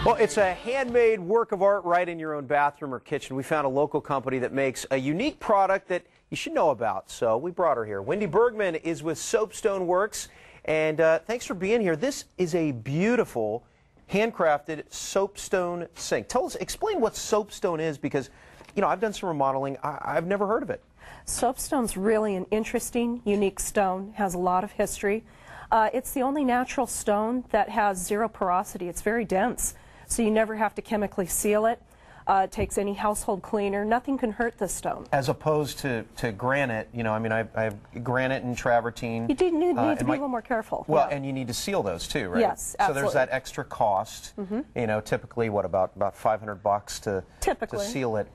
Well, it's a handmade work of art right in your own bathroom or kitchen. We found a local company that makes a unique product that you should know about, so we brought her here. Wendy Bergmann is with Soapstone Werks, and thanks for being here. This is a beautiful, handcrafted soapstone sink. Explain what soapstone is, because, you know, I've done some remodeling. I've never heard of it. Soapstone's really an interesting, unique stone, has a lot of history. It's the only natural stone that has zero porosity. It's very dense, so you never have to chemically seal it. It takes any household cleaner. Nothing can hurt this stone. As opposed to granite, you know, I mean, I have granite and travertine. You need to be a little more careful. Well, yeah. And you need to seal those too, right? Yes, absolutely. So there's that extra cost. You know, typically, what, about $500 to seal it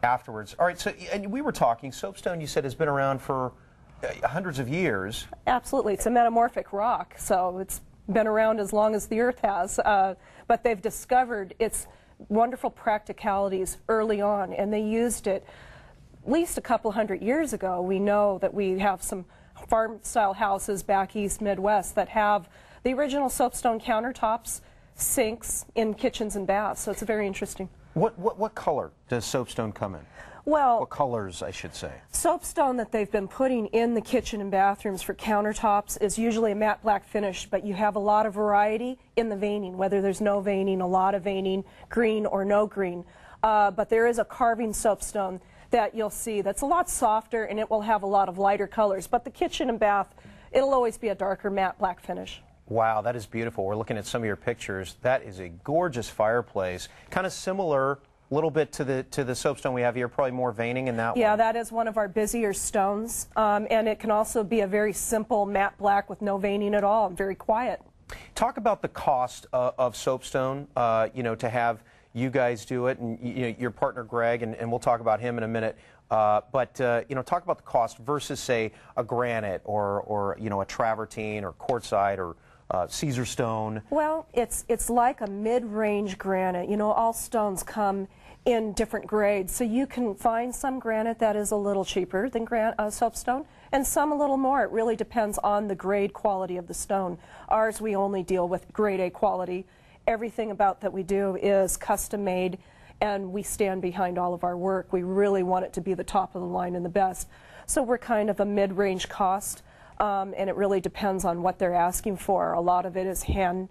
afterwards. All right, so and we were talking, soapstone, you said, has been around for hundreds of years. Absolutely. It's a metamorphic rock, so it's been around as long as the earth has. But they've discovered its wonderful practicalities early on, and they used it at least a couple hundred years ago. We know that we have some farm-style houses back east Midwest that have the original soapstone countertops, sinks in kitchens and baths, so it's very interesting. What color does soapstone come in? Well, what colors, I should say? Soapstone that they've been putting in the kitchen and bathrooms for countertops is usually a matte black finish, but you have a lot of variety in the veining, whether there's no veining, a lot of veining, green or no green. But there is a carving soapstone that you'll see that's a lot softer, and it will have a lot of lighter colors. But the kitchen and bath, it'll always be a darker matte black finish. Wow, that is beautiful. We're looking at some of your pictures. That is a gorgeous fireplace, kind of similar a little bit to the soapstone we have here, probably more veining in that one. Yeah, that is one of our busier stones, and it can also be a very simple matte black with no veining at all, and very quiet. Talk about the cost of soapstone, you know, to have you guys do it, and you know, your partner Greg, and we'll talk about him in a minute. But you know, talk about the cost versus, say, a granite or you know, a travertine or quartzite or Caesar stone. Well, it's like a mid-range granite. You know, all stones come in different grades, so you can find some granite that is a little cheaper than soapstone, and some a little more. It really depends on the grade quality of the stone. Ours, we only deal with grade A quality. Everything about that we do is custom made, and we stand behind all of our work. We really want it to be the top of the line and the best. So we're kind of a mid-range cost. And it really depends on what they're asking for. A lot of it is hand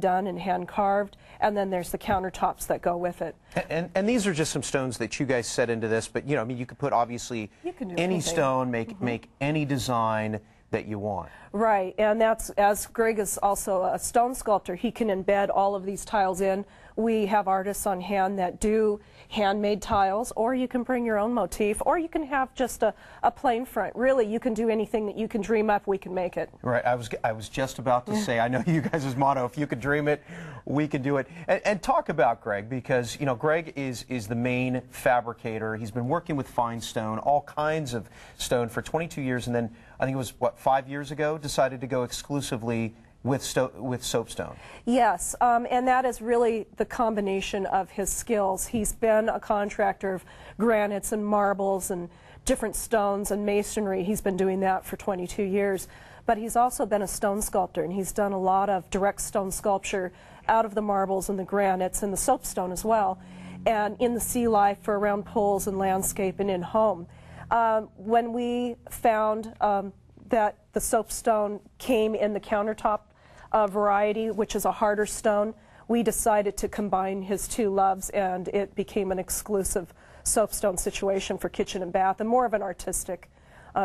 done and hand carved, and then there's the countertops that go with it. And these are just some stones that you guys set into this, but you know, I mean, you could put obviously any stone, make any design that you want. Right, and that's, as Greg is also a stone sculptor, he can embed all of these tiles in. We have artists on hand that do handmade tiles, or you can bring your own motif, or you can have just a plain front. Really, you can do anything that you can dream up, we can make it. Right, I was just about to say, I know you guys' motto, if you could dream it, we can do it. And talk about Greg, because, you know, Greg is the main fabricator. He's been working with fine stone, all kinds of stone for 22 years, and then I think it was, what, 5 years ago, decided to go exclusively with soapstone. Yes, and that is really the combination of his skills. He's been a contractor of granites and marbles and different stones and masonry. He's been doing that for 22 years. But he's also been a stone sculptor, and he's done a lot of direct stone sculpture out of the marbles and the granites and the soapstone as well, and in the sea life for around pools and landscape and in home. When we found that the soapstone came in the countertop variety, which is a harder stone, we decided to combine his two loves, and it became an exclusive soapstone situation for kitchen and bath, and more of an artistic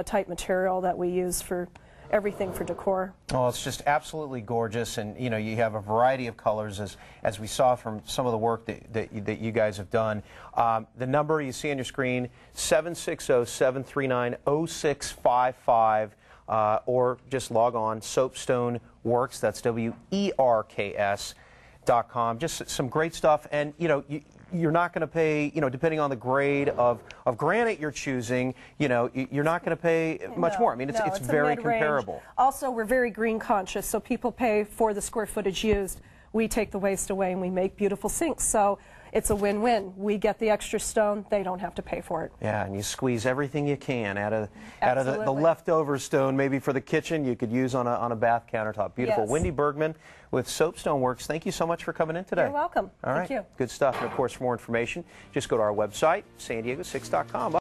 type material that we use for everything for decor. Oh, it's just absolutely gorgeous, and you know, you have a variety of colors as we saw from some of the work that you guys have done. The number you see on your screen, 760-739-0655, or just log on Soapstone Werks, that's WERKS.com. Just some great stuff, and you know, you're not going to pay, you know, depending on the grade of granite you're choosing, you know, you're not going to pay much more. I mean, it's very comparable. Also, we're very green conscious, so people pay for the square footage used. we take the waste away and we make beautiful sinks. So it's a win-win. We get the extra stone, they don't have to pay for it. Yeah, and you squeeze everything you can out of the Absolutely. leftover stone, maybe for the kitchen, you could use on a bath countertop. Beautiful. Yes. Wendy Bergmann with Soapstone Werks, thank you so much for coming in today. You're welcome. All right. Thank you. Good stuff. And of course, for more information, just go to our website, san diego6.com.